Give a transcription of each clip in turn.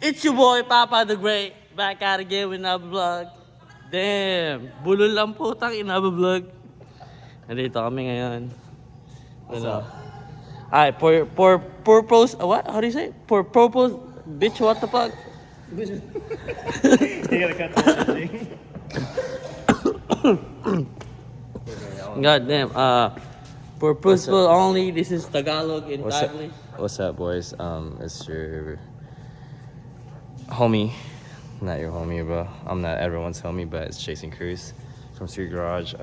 It's your boy, Papa the Great. Back out again with another vlog. Damn, bulol lang po tang vlog. Nandito kami ngayon. Ano? Ay, for purpose, what? How do you say? For purpose, bitch, what the fuck? You gotta cut that thing. God damn, for purpose only, this is Tagalog in Taglish. What's up, boys? It's your homie, not your homie, bro. I'm not everyone's homie, but it's Jason Cruz from Street Garage.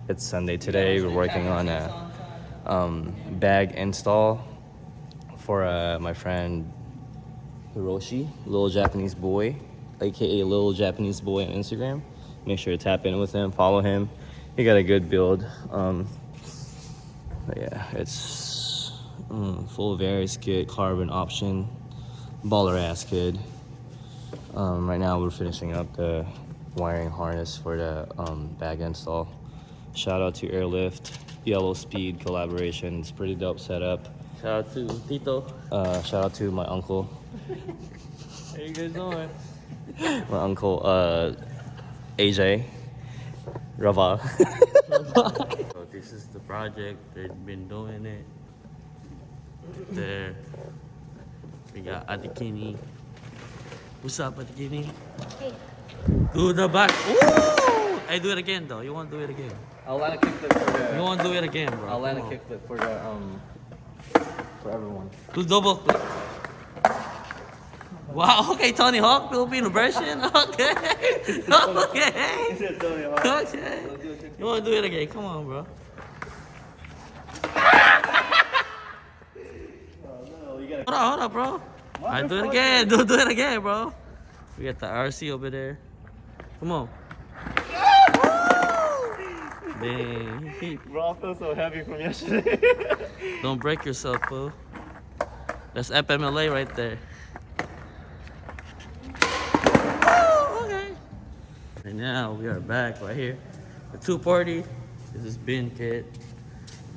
It's Sunday today. We're working on a bag install for my friend Hiroshi, little Japanese boy, aka little Japanese boy on Instagram. Make sure to tap in with him, follow him. He got a good build. But yeah, it's full Varis kit, carbon option, baller ass kid. Right now we're finishing up the wiring harness for the bag install. Shout out to Airlift, Yellow Speed collaboration. It's pretty dope setup. Shout out to Tito. Shout out to my uncle. How you guys doing? My uncle AJ Rava. So this is the project. They've been doing it. There. We got Adikini. What's up, Adikini? Hey. Do the back. Ooh! Hey, do it again though. You want to do it again? I'll land a kickflip for the. You want to do it again, bro? I'll land a Come on. kickflip for the for everyone. Do double flip. Wow, okay, Tony Hawk, Filipino version. Okay. Okay. Tony Hawk. Okay. You want to do it again? Come on, bro. No, you gotta. Hold on, bro. Alright, do it again. Do it again, bro. We got the RC over there. Come on. Dang. Bro, I feel so heavy from yesterday. Don't break yourself, bro. That's FMLA right there. Okay. And now we are back right here. The 240. This is bin kit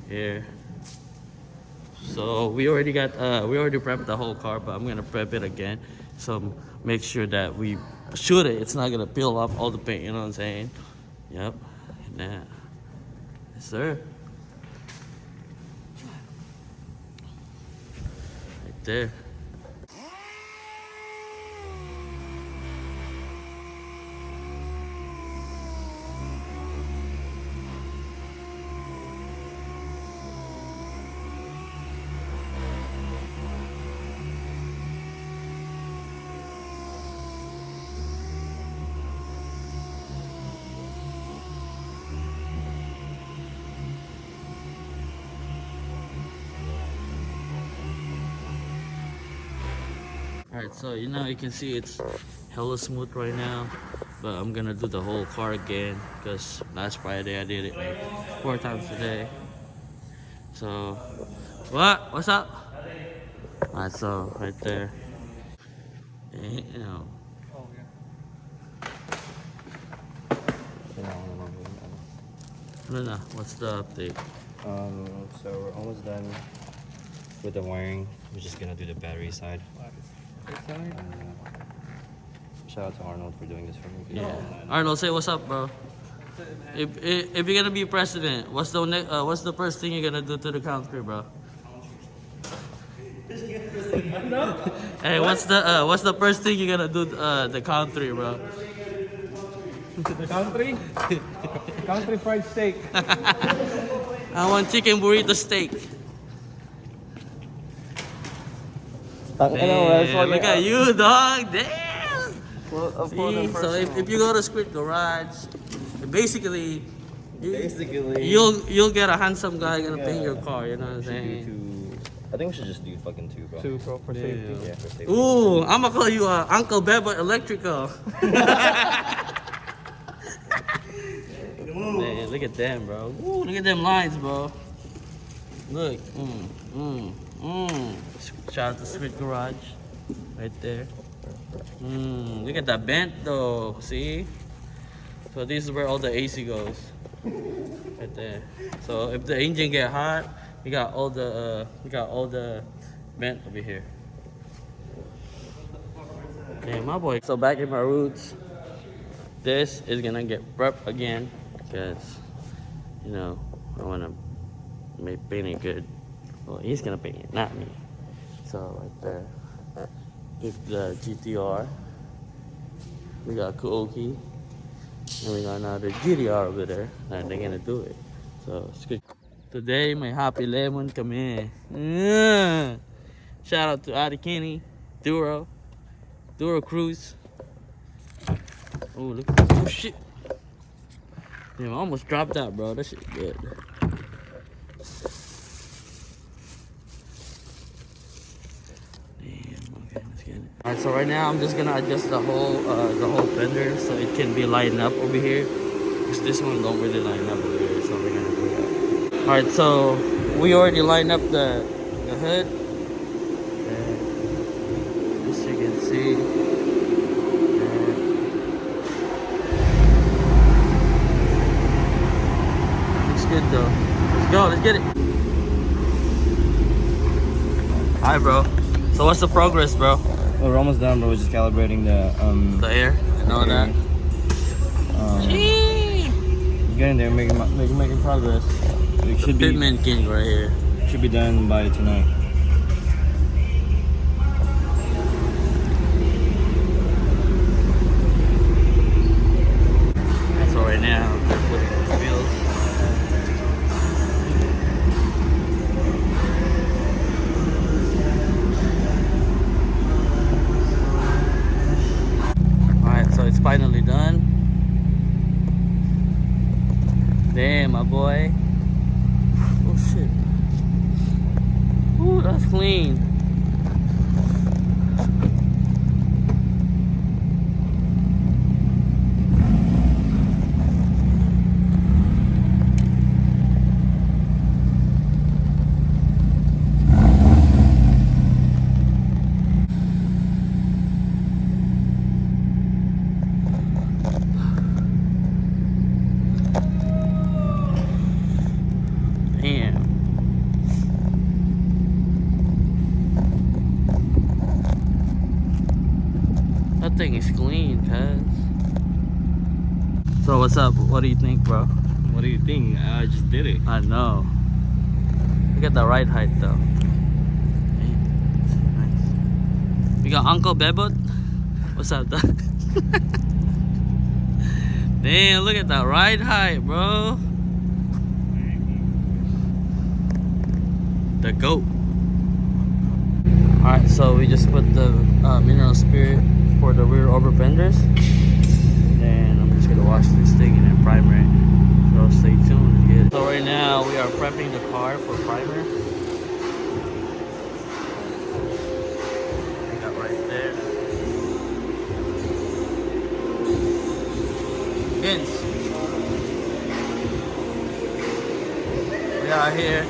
here. So we already prepped the whole car, but I'm gonna prep it again. So make sure that we shoot it. It's not gonna peel off all the paint. You know what I'm saying? Yep. Yeah. Yes, sir. Right there. Alright, so you can see it's hella smooth right now, but I'm gonna do the whole car again because last Friday I did it like 4 times today. So, what's up? Alright, so right there. Damn. No, what's the update? So we're almost done with the wiring. We're just gonna do the battery side. Shout out to Arnold for doing this for me. Yeah. Arnold, say what's up, bro. If you're gonna be president, what's the first thing you're gonna do to the country, bro? Hey, what's the first thing you're gonna do the country, bro? The country? Country fried steak. I want chicken burrito steak. Damn, look at you, dog. Damn. See, so if you go to Squid Garage, basically, you'll get a handsome guy gonna paint your car. You know what I'm saying? I think we should just do fucking 2, bro. 2, bro, for safety. Yeah, for safety. Ooh, I'm gonna call you Uncle Beba Electrical. Man, look at them, bro. Ooh, look at them lines, bro. Look. Shout out to Squid Garage. Right there. Look at that bent though. See? So this is where all the AC goes. Right there. So if the engine get hot, we got all the vent over here. Damn, my boy. So back in my roots, this is gonna get prepped again because, you know, I wanna paint it good. Well, he's gonna paint it, not me. So right there, it's the GTR. We got Kuoki, and we got another GTR over there, and they're gonna do it. So it's good. Today, my happy lemon kami. Shout out to Adi Kenny, Duro Cruz. Oh, look at this. Oh, shit. Damn, I almost dropped that, bro. That shit good. Damn, okay, let's get it. Alright, so right now I'm just gonna adjust the whole fender so it can be lined up over here. Because this one don't really line up over here, so we're gonna do that. Alright, so we already lined up the hood. And as you can see. Good though. Let's go, let's get it. Alright, bro. So what's the progress, bro? Well, we're almost done, bro. We're just calibrating the air and all that. Getting there, making progress. It should be Pitman King right here. Should be done by tonight. So right now we're putting on the wheels. So it's finally done. Damn, my boy. Oh shit. Ooh, that's clean. That thing is clean, cuz. So what's up? What do you think, bro? What do you think? I just did it. I know. Look at the ride height though. Nice. We got Uncle Bebot. What's up, dog? Damn, look at that ride height, bro. The GOAT. Alright, so we just put the mineral spirit for the rear over fenders. And I'm just gonna wash this thing and then primer it. So stay tuned. Yeah. So right now we are prepping the car for primer. We got right there. Vince. We are here.